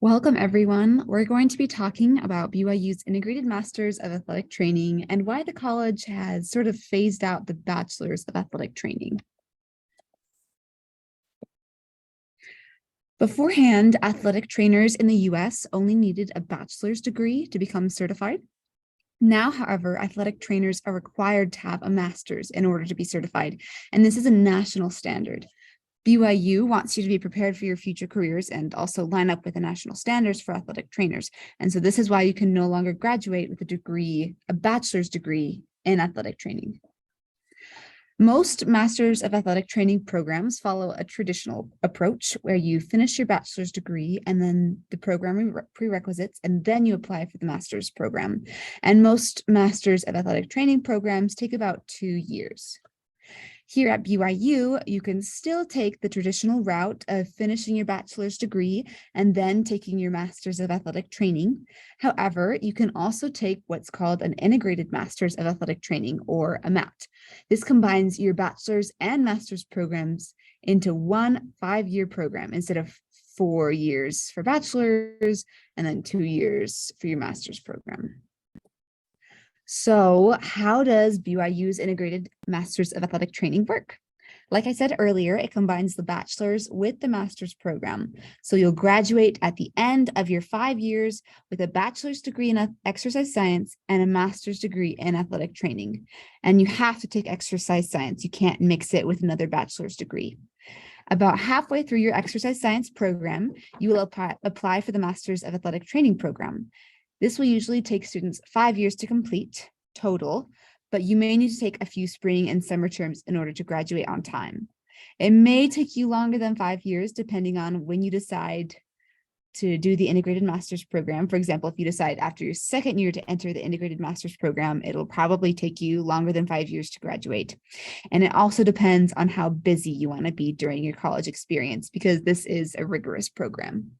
Welcome, everyone. We're going to be talking about BYU's Integrated Masters of Athletic Training and why the college has sort of phased out the Bachelors of Athletic Training. Beforehand, athletic trainers in the US only needed a bachelor's degree to become certified. Now, however, athletic trainers are required to have a master's in order to be certified, and this is a national standard. BYU wants you to be prepared for your future careers and also line up with the national standards for athletic trainers. And so this is why you can no longer graduate with a bachelor's degree in athletic training. Most Masters of Athletic Training programs follow a traditional approach where you finish your bachelor's degree and then the program prerequisites, and then you apply for the master's program. And most Masters of Athletic Training programs take about 2 years. Here at BYU, you can still take the traditional route of finishing your bachelor's degree and then taking your master's of athletic training. However, you can also take what's called an integrated master's of athletic training, or a MAT. This combines your bachelor's and master's programs into one 5-year program instead of 4 years for bachelor's and then 2 years for your master's program. So how does BYU's Integrated Masters of Athletic Training work? Like I said earlier, it combines the bachelor's with the master's program. So you'll graduate at the end of your 5 years with a bachelor's degree in exercise science and a master's degree in athletic training. And you have to take exercise science. You can't mix it with another bachelor's degree. About halfway through your exercise science program, you will apply for the Masters of Athletic Training program. This will usually take students 5 years to complete total, but you may need to take a few spring and summer terms in order to graduate on time. It may take you longer than 5 years, depending on when you decide to do the integrated master's program. For example, if you decide after your second year to enter the integrated master's program, it'll probably take you longer than 5 years to graduate. And it also depends on how busy you want to be during your college experience, because this is a rigorous program.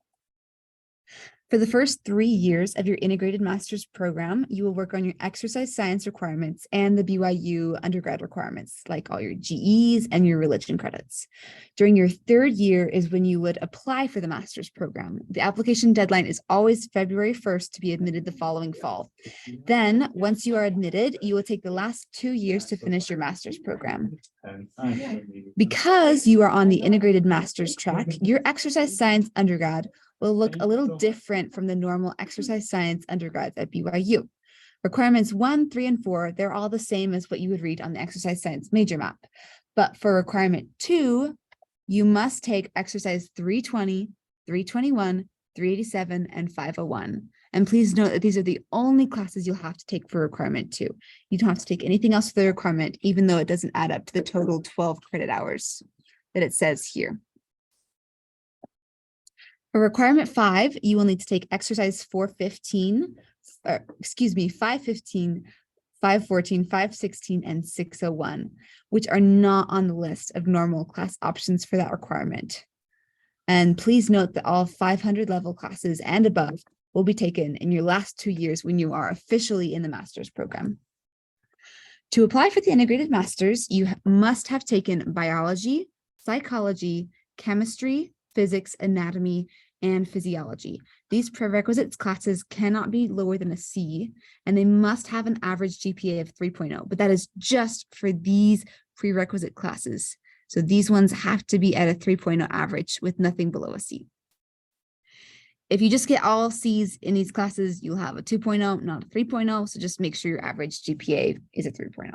For the first 3 years of your integrated master's program, you will work on your exercise science requirements and the BYU undergrad requirements, like all your GEs and your religion credits. During your 3rd year is when you would apply for the master's program. The application deadline is always February 1st to be admitted the following fall. Then, once you are admitted, you will take the last 2 years to finish your master's program. Because you are on the integrated master's track, your exercise science undergrad will look a little different from the normal exercise science undergrads at BYU. Requirements 1, 3, and 4, they're all the same as what you would read on the exercise science major map. But for requirement 2, you must take exercise 320, 321, 387, and 501. And please note that these are the only classes you'll have to take for requirement 2. You don't have to take anything else for the requirement, even though it doesn't add up to the total 12 credit hours that it says here. For requirement 5, you will need to take exercise 515, 514, 516, and 601, which are not on the list of normal class options for that requirement. And please note that all 500 level classes and above will be taken in your last 2 years when you are officially in the master's program. To apply for the integrated master's, you must have taken biology, psychology, chemistry, physics, anatomy, and physiology. These prerequisites classes cannot be lower than a C, and they must have an average GPA of 3.0, but that is just for these prerequisite classes. So these ones have to be at a 3.0 average with nothing below a C. If you just get all C's in these classes, you'll have a 2.0, not a 3.0, so just make sure your average GPA is a 3.0.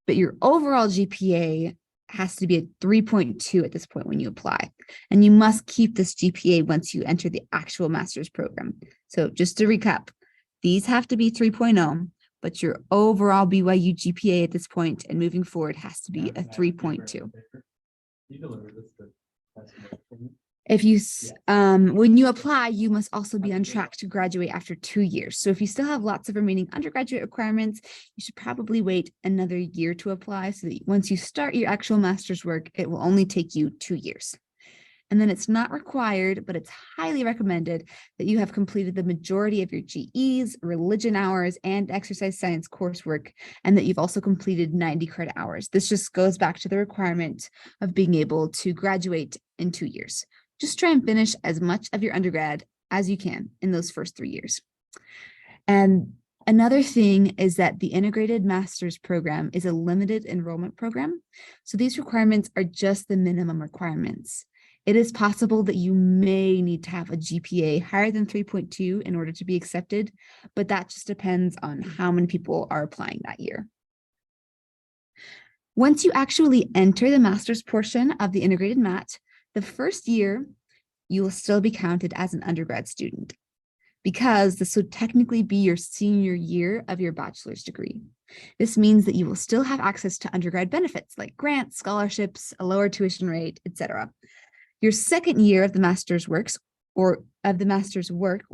But your overall GPA has to be a 3.2 at this point when you apply. And you must keep this GPA once you enter the actual master's program. So just to recap, these have to be 3.0, but your overall BYU GPA at this point and moving forward has to be a 3.2. If you, when you apply, you must also be on track to graduate after 2 years. So if you still have lots of remaining undergraduate requirements, you should probably wait another year to apply so that once you start your actual master's work, it will only take you 2 years. And then it's not required, but it's highly recommended that you have completed the majority of your GEs, religion hours, and exercise science coursework, and that you've also completed 90 credit hours. This just goes back to the requirement of being able to graduate in 2 years. Just try and finish as much of your undergrad as you can in those first 3 years. And another thing is that the integrated master's program is a limited enrollment program. So these requirements are just the minimum requirements. It is possible that you may need to have a GPA higher than 3.2 in order to be accepted, but that just depends on how many people are applying that year. Once you actually enter the master's portion of the integrated MAT, the first year, you will still be counted as an undergrad student, because this would technically be your senior year of your bachelor's degree. This means that you will still have access to undergrad benefits like grants, scholarships, a lower tuition rate, etc. Your second year of the master's work, or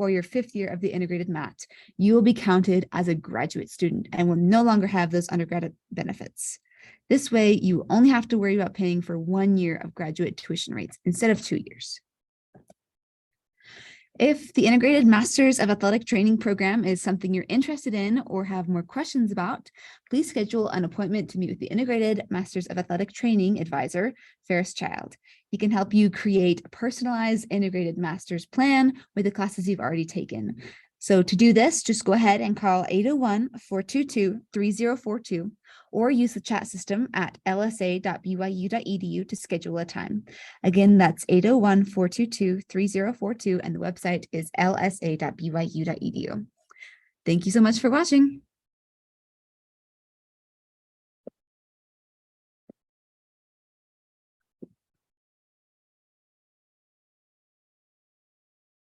your fifth year of the integrated MAT, you will be counted as a graduate student and will no longer have those undergrad benefits. This way, you only have to worry about paying for 1 year of graduate tuition rates instead of 2 years. If the Integrated Masters of Athletic Training program is something you're interested in or have more questions about, please schedule an appointment to meet with the Integrated Masters of Athletic Training advisor, Ferris Child. He can help you create a personalized integrated master's plan with the classes you've already taken. So to do this, just go ahead and call 801-422-3042 or use the chat system at lsa.byu.edu to schedule a time. Again, that's 801-422-3042 and the website is lsa.byu.edu. Thank you so much for watching.